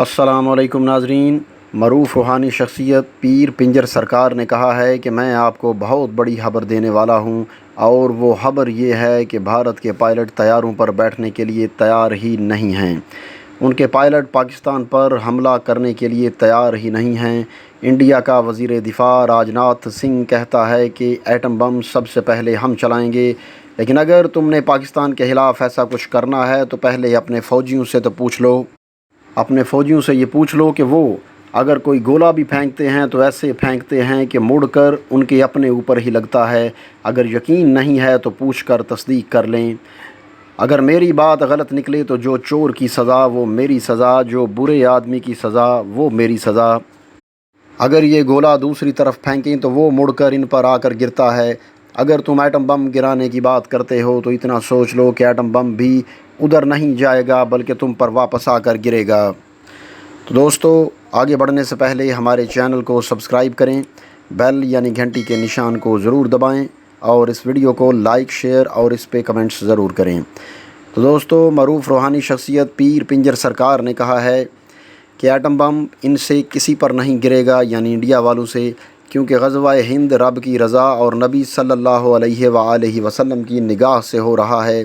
السلام علیکم ناظرین۔ معروف روحانی شخصیت پیر پنجر سرکار نے کہا ہے کہ میں آپ کو بہت بڑی خبر دینے والا ہوں، اور وہ خبر یہ ہے کہ بھارت کے پائلٹ طیاروں پر بیٹھنے کے لیے تیار ہی نہیں ہیں۔ ان کے پائلٹ پاکستان پر حملہ کرنے کے لیے تیار ہی نہیں ہیں۔ انڈیا کا وزیر دفاع راجناتھ سنگھ کہتا ہے کہ ایٹم بم سب سے پہلے ہم چلائیں گے، لیکن اگر تم نے پاکستان کے خلاف ایسا کچھ کرنا ہے تو پہلے اپنے فوجیوں سے تو پوچھ لو۔ اپنے فوجیوں سے یہ پوچھ لو کہ وہ اگر کوئی گولہ بھی پھینکتے ہیں تو ایسے پھینکتے ہیں کہ مڑ کر ان کے اپنے اوپر ہی لگتا ہے۔ اگر یقین نہیں ہے تو پوچھ کر تصدیق کر لیں۔ اگر میری بات غلط نکلے تو جو چور کی سزا وہ میری سزا، جو برے آدمی کی سزا وہ میری سزا۔ اگر یہ گولہ دوسری طرف پھینکیں تو وہ مڑ کر ان پر آ کر گرتا ہے۔ اگر تم ایٹم بم گرانے کی بات کرتے ہو تو اتنا سوچ لو کہ ایٹم بم بھی ادھر نہیں جائے گا بلکہ تم پر واپس آ کر گرے گا۔ تو دوستو، آگے بڑھنے سے پہلے ہمارے چینل کو سبسکرائب کریں، بیل یعنی گھنٹی کے نشان کو ضرور دبائیں، اور اس ویڈیو کو لائک، شیئر اور اس پہ کمنٹس ضرور کریں۔ تو دوستو، معروف روحانی شخصیت پیر پنجر سرکار نے کہا ہے کہ ایٹم بم ان سے کسی پر نہیں گرے گا، یعنی انڈیا والوں سے، کیونکہ غزوہ ہند رب کی رضا اور نبی صلی اللہ علیہ وآلہ وسلم کی نگاہ سے ہو رہا ہے۔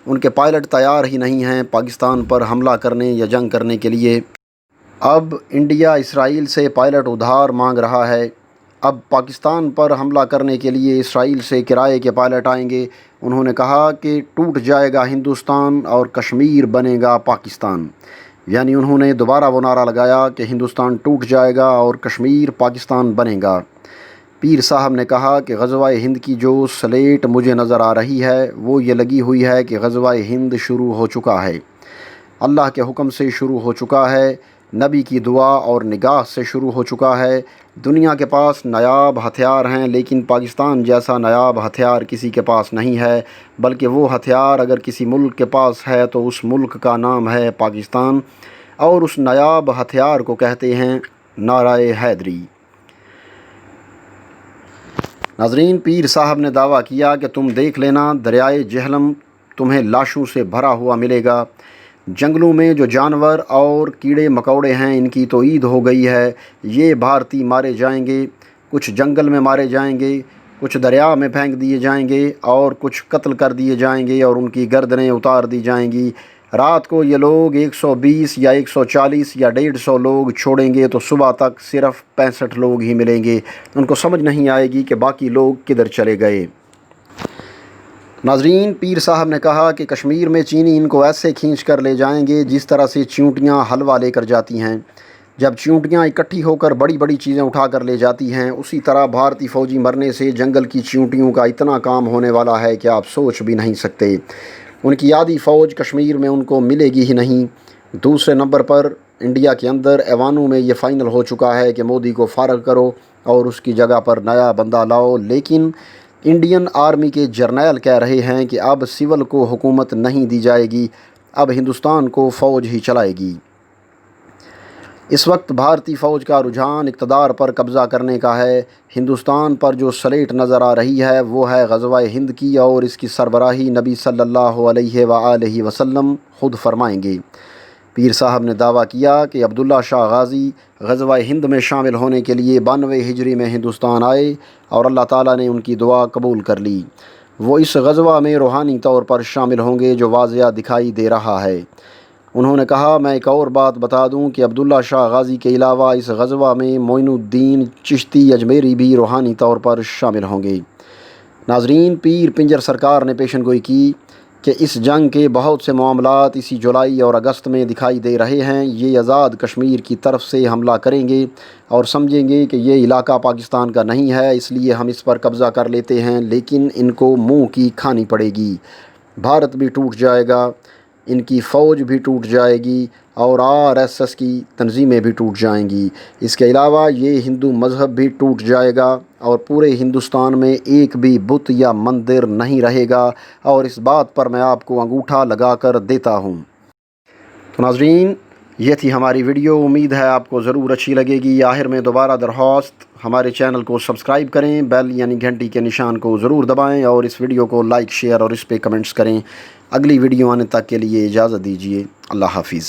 ان کے پائلٹ تیار ہی نہیں ہیں پاکستان پر حملہ کرنے یا جنگ کرنے کے لیے۔ اب انڈیا اسرائیل سے پائلٹ ادھار مانگ رہا ہے۔ اب پاکستان پر حملہ کرنے کے لیے اسرائیل سے کرائے کے پائلٹ آئیں گے۔ انہوں نے کہا کہ ٹوٹ جائے گا ہندوستان اور کشمیر بنے گا پاکستان، یعنی انہوں نے دوبارہ وہ نعرہ لگایا کہ ہندوستان ٹوٹ جائے گا اور کشمیر پاکستان بنے گا۔ پیر صاحب نے کہا کہ غزوہ ہند کی جو سلیٹ مجھے نظر آ رہی ہے وہ یہ لگی ہوئی ہے کہ غزوہ ہند شروع ہو چکا ہے، اللہ کے حکم سے شروع ہو چکا ہے، نبی کی دعا اور نگاہ سے شروع ہو چکا ہے۔ دنیا کے پاس نایاب ہتھیار ہیں، لیکن پاکستان جیسا نایاب ہتھیار کسی کے پاس نہیں ہے، بلکہ وہ ہتھیار اگر کسی ملک کے پاس ہے تو اس ملک کا نام ہے پاکستان، اور اس نایاب ہتھیار کو کہتے ہیں نعرہ حیدری۔ ناظرین، پیر صاحب نے دعویٰ کیا کہ تم دیکھ لینا، دریائے جہلم تمہیں لاشوں سے بھرا ہوا ملے گا۔ جنگلوں میں جو جانور اور کیڑے مکوڑے ہیں ان کی تو عید ہو گئی ہے۔ یہ بھارتی مارے جائیں گے، کچھ جنگل میں مارے جائیں گے، کچھ دریا میں پھینک دیے جائیں گے، اور کچھ قتل کر دیے جائیں گے اور ان کی گردنیں اتار دی جائیں گی۔ رات کو یہ لوگ 120 یا 140 یا 150 لوگ چھوڑیں گے تو صبح تک صرف 65 لوگ ہی ملیں گے۔ ان کو سمجھ نہیں آئے گی کہ باقی لوگ کدھر چلے گئے۔ ناظرین، پیر صاحب نے کہا کہ کشمیر میں چینی ان کو ایسے کھینچ کر لے جائیں گے جس طرح سے چیونٹیاں حلوہ لے کر جاتی ہیں۔ جب چیونٹیاں اکٹھی ہو کر بڑی بڑی چیزیں اٹھا کر لے جاتی ہیں، اسی طرح بھارتی فوجی مرنے سے جنگل کی چیونٹیوں کا اتنا کام ہونے والا ہے کہ آپ سوچ بھی نہیں سکتے۔ ان کی آدھی فوج کشمیر میں ان کو ملے گی ہی نہیں۔ دوسرے نمبر پر انڈیا کے اندر ایوانوں میں یہ فائنل ہو چکا ہے کہ مودی کو فارغ کرو اور اس کی جگہ پر نیا بندہ لاؤ، لیکن انڈین آرمی کے جرنیل کہہ رہے ہیں کہ اب سول کو حکومت نہیں دی جائے گی، اب ہندوستان کو فوج ہی چلائے گی۔ اس وقت بھارتی فوج کا رجحان اقتدار پر قبضہ کرنے کا ہے۔ ہندوستان پر جو سلیٹ نظر آ رہی ہے وہ ہے غزوہ ہند کی، اور اس کی سربراہی نبی صلی اللہ علیہ وآلہ وسلم خود فرمائیں گے۔ پیر صاحب نے دعویٰ کیا کہ عبداللہ شاہ غازی غزوہ ہند میں شامل ہونے کے لیے 92 ہجری میں ہندوستان آئے اور اللہ تعالیٰ نے ان کی دعا قبول کر لی۔ وہ اس غزوہ میں روحانی طور پر شامل ہوں گے جو واضح دکھائی دے رہا ہے۔ انہوں نے کہا، میں ایک اور بات بتا دوں کہ عبداللہ شاہ غازی کے علاوہ اس غزوہ میں معین الدین چشتی اجمیری بھی روحانی طور پر شامل ہوں گے۔ ناظرین، پیر پنجر سرکار نے پیشن گوئی کی کہ اس جنگ کے بہت سے معاملات اسی جولائی اور اگست میں دکھائی دے رہے ہیں۔ یہ آزاد کشمیر کی طرف سے حملہ کریں گے اور سمجھیں گے کہ یہ علاقہ پاکستان کا نہیں ہے، اس لیے ہم اس پر قبضہ کر لیتے ہیں، لیکن ان کو منہ کی کھانی پڑے گی۔ بھارت بھی ٹوٹ جائے گا، ان کی فوج بھی ٹوٹ جائے گی، اور RSS کی تنظیمیں بھی ٹوٹ جائیں گی۔ اس کے علاوہ یہ ہندو مذہب بھی ٹوٹ جائے گا، اور پورے ہندوستان میں ایک بھی بت یا مندر نہیں رہے گا، اور اس بات پر میں آپ کو انگوٹھا لگا کر دیتا ہوں۔ تو ناظرین، یہ تھی ہماری ویڈیو، امید ہے آپ کو ضرور اچھی لگے گی۔ آخر میں دوبارہ درخواست، ہمارے چینل کو سبسکرائب کریں، بیل یعنی گھنٹی کے نشان کو ضرور دبائیں، اور اس ویڈیو کو لائک، شیئر اور اس پہ کمنٹس کریں۔ اگلی ویڈیو آنے تک کے لیے اجازت دیجیے۔ اللہ حافظ۔